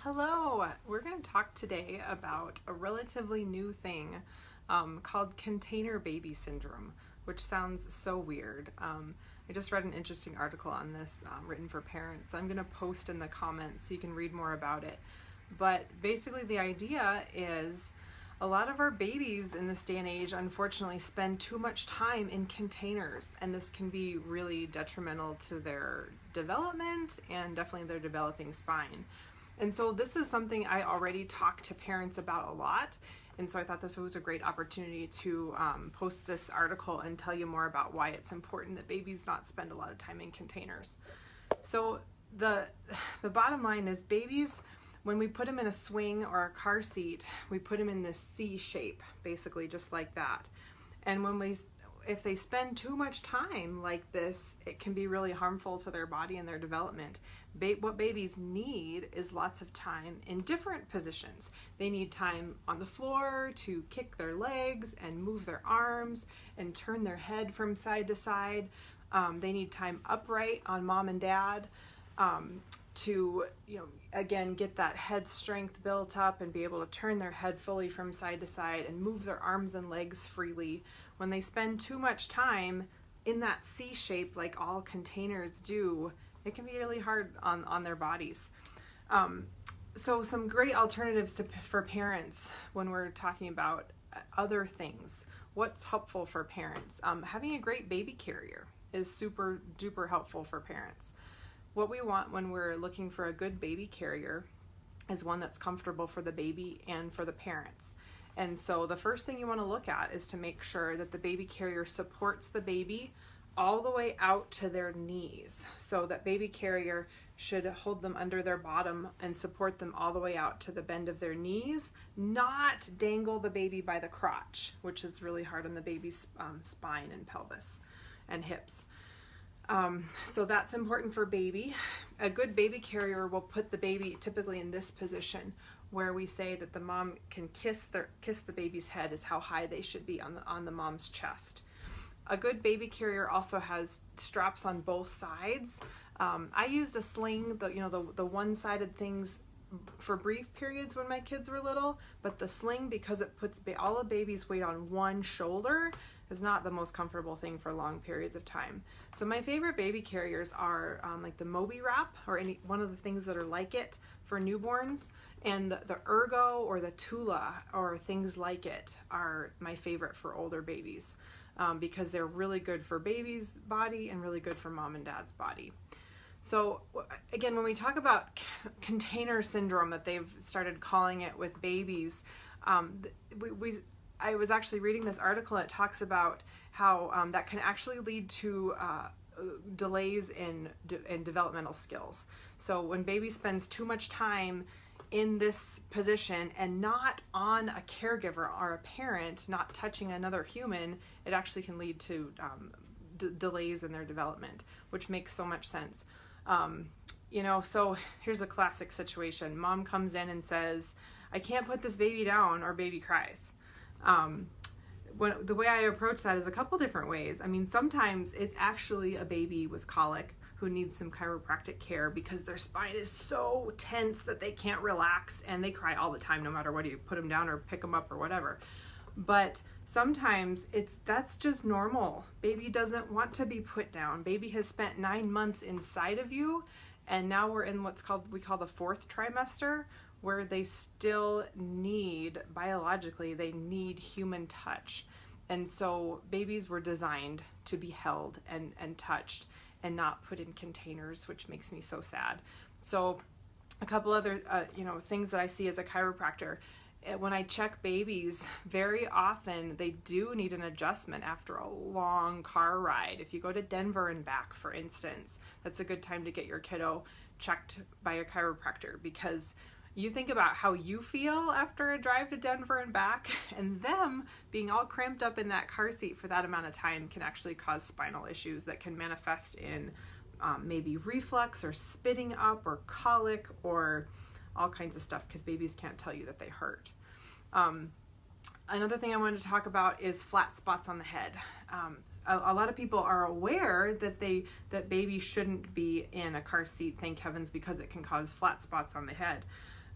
Hello, we're going to talk today about a relatively new thing called container baby syndrome, which sounds so weird. I just read an interesting article on this written for parents. I'm going to post in the comments so you can read more about it. But basically the idea is a lot of our babies in this day and age unfortunately spend too much time in containers, and this can be really detrimental to their development and definitely their developing spine. And so this is something I already talk to parents about a lot, and so I thought this was a great opportunity to post this article and tell you more about why it's important that babies not spend a lot of time in containers. So the bottom line is babies, when we put them in a swing or a car seat, we put them in this C shape, basically just like that. And if they spend too much time like this, it can be really harmful to their body and their development. What babies need is lots of time in different positions. They need time on the floor to kick their legs and move their arms and turn their head from side to side. They need time upright on mom and dad to, again, get that head strength built up and be able to turn their head fully from side to side and move their arms and legs freely. When they spend too much time in that C shape, like all containers do, it can be really hard on their bodies. So some great alternatives for parents when we're talking about other things. What's helpful for parents? Having a great baby carrier is super duper helpful for parents. What we want when we're looking for a good baby carrier is one that's comfortable for the baby and for the parents. And so the first thing you want to look at is to make sure that the baby carrier supports the baby all the way out to their knees. So that baby carrier should hold them under their bottom and support them all the way out to the bend of their knees, not dangle the baby by the crotch, which is really hard on the baby's spine and pelvis and hips. So that's important for baby. A good baby carrier will put the baby typically in this position where we say that the mom can kiss the baby's head is how high they should be on the mom's chest. A good baby carrier also has straps on both sides. I used a sling, the one-sided things for brief periods when my kids were little, but the sling, because it puts all the baby's weight on one shoulder, is not the most comfortable thing for long periods of time. So my favorite baby carriers are like the Mobi-Wrap or one of the things that are like it for newborns, and the Ergo or the Tula or things like it are my favorite for older babies because they're really good for baby's body and really good for mom and dad's body. So again, when we talk about container syndrome that they've started calling it with babies, I was actually reading this article that talks about how that can actually lead to delays in developmental skills. So when baby spends too much time in this position and not on a caregiver or a parent, not touching another human, it actually can lead to delays in their development, which makes so much sense. So here's a classic situation. Mom comes in and says, "I can't put this baby down," or baby cries. The way I approach that is a couple different ways. I mean, sometimes it's actually a baby with colic who needs some chiropractic care because their spine is so tense that they can't relax and they cry all the time no matter what you put them down or pick them up or whatever. But sometimes that's just normal. Baby doesn't want to be put down. Baby has spent 9 months inside of you, and now we're in we call the 4th trimester, where they still biologically, they need human touch. And so babies were designed to be held and touched and not put in containers, which makes me so sad. So a couple other things that I see as a chiropractor, when I check babies, very often they do need an adjustment after a long car ride. If you go to Denver and back, for instance, that's a good time to get your kiddo checked by a chiropractor, because you think about how you feel after a drive to Denver and back, and them being all cramped up in that car seat for that amount of time can actually cause spinal issues that can manifest in maybe reflux or spitting up or colic or all kinds of stuff, because babies can't tell you that they hurt. Another thing I wanted to talk about is flat spots on the head. A lot of people are aware that baby shouldn't be in a car seat, thank heavens, because it can cause flat spots on the head.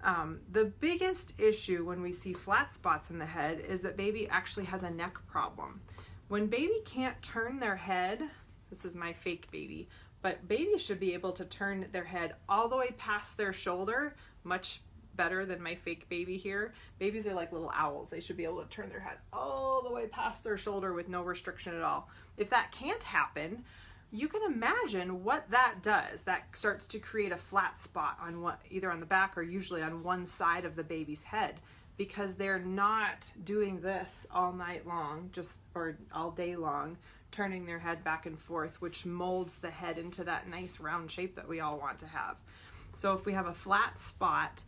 The biggest issue when we see flat spots in the head is that baby actually has a neck problem. When baby can't turn their head, this is my fake baby, but babies should be able to turn their head all the way past their shoulder, much better than my fake baby here. Babies are like little owls. They should be able to turn their head all the way past their shoulder with no restriction at all. If that can't happen, you can imagine what that does. That starts to create a flat spot on either on the back or usually on one side of the baby's head, because they're not doing this all night long, or all day long, turning their head back and forth, which molds the head into that nice round shape that we all want to have. So if we have a flat spot,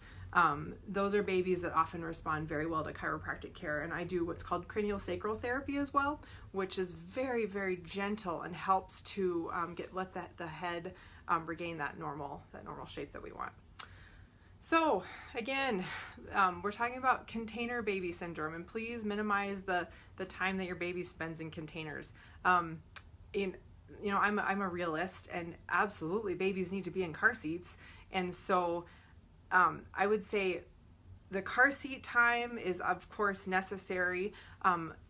those are babies that often respond very well to chiropractic care. And I do what's called craniosacral therapy as well, which is very, very gentle and helps to let the head regain that normal shape that we want. So again, we're talking about container baby syndrome, and please minimize the time that your baby spends in containers. I'm a realist, and absolutely babies need to be in car seats, and so I would say the car seat time is of course necessary.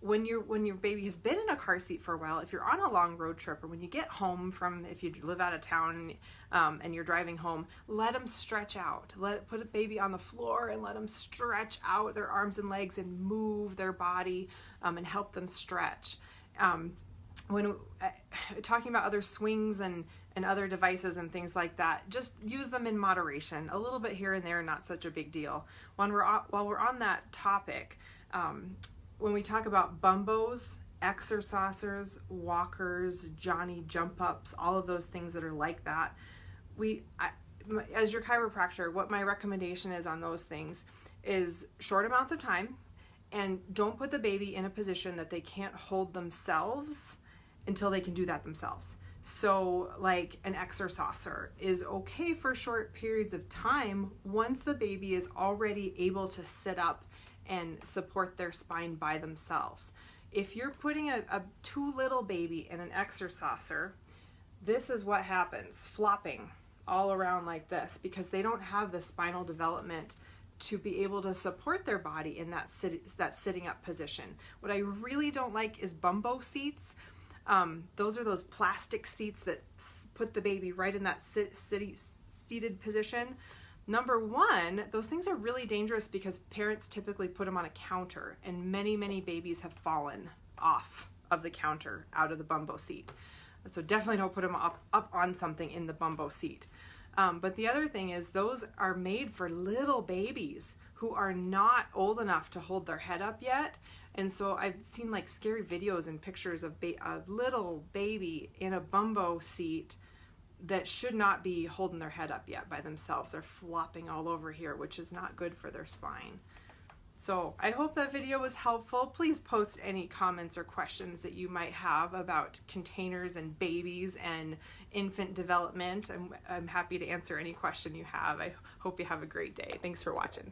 When your baby has been in a car seat for a while, if you're on a long road trip, or when you get home if you live out of town and you're driving home, let them stretch out. Put a baby on the floor and let them stretch out their arms and legs and move their body and help them stretch. When talking about other swings and other devices and things like that, just use them in moderation. A little bit here and there, not such a big deal. While we're on that topic, when we talk about bumbos, exercisers, walkers, Johnny jump ups, all of those things that are like that, as your chiropractor, what my recommendation is on those things is short amounts of time, and don't put the baby in a position that they can't hold themselves until they can do that themselves. So like an exerciser is okay for short periods of time once the baby is already able to sit up and support their spine by themselves. If you're putting a too little baby in an exerciser, this is what happens, flopping all around like this, because they don't have the spinal development to be able to support their body in that sitting up position. What I really don't like is bumbo seats. Those are those plastic seats that put the baby right in that seated position. Number one, those things are really dangerous because parents typically put them on a counter, and many, many babies have fallen off of the counter out of the bumbo seat. So definitely don't put them up on something in the bumbo seat. But the other thing is those are made for little babies who are not old enough to hold their head up yet. And so I've seen like scary videos and pictures of a little baby in a bumbo seat that should not be holding their head up yet by themselves. They're flopping all over here, which is not good for their spine. So I hope that video was helpful. Please post any comments or questions that you might have about containers and babies and infant development. I'm happy to answer any question you have. I hope you have a great day. Thanks for watching.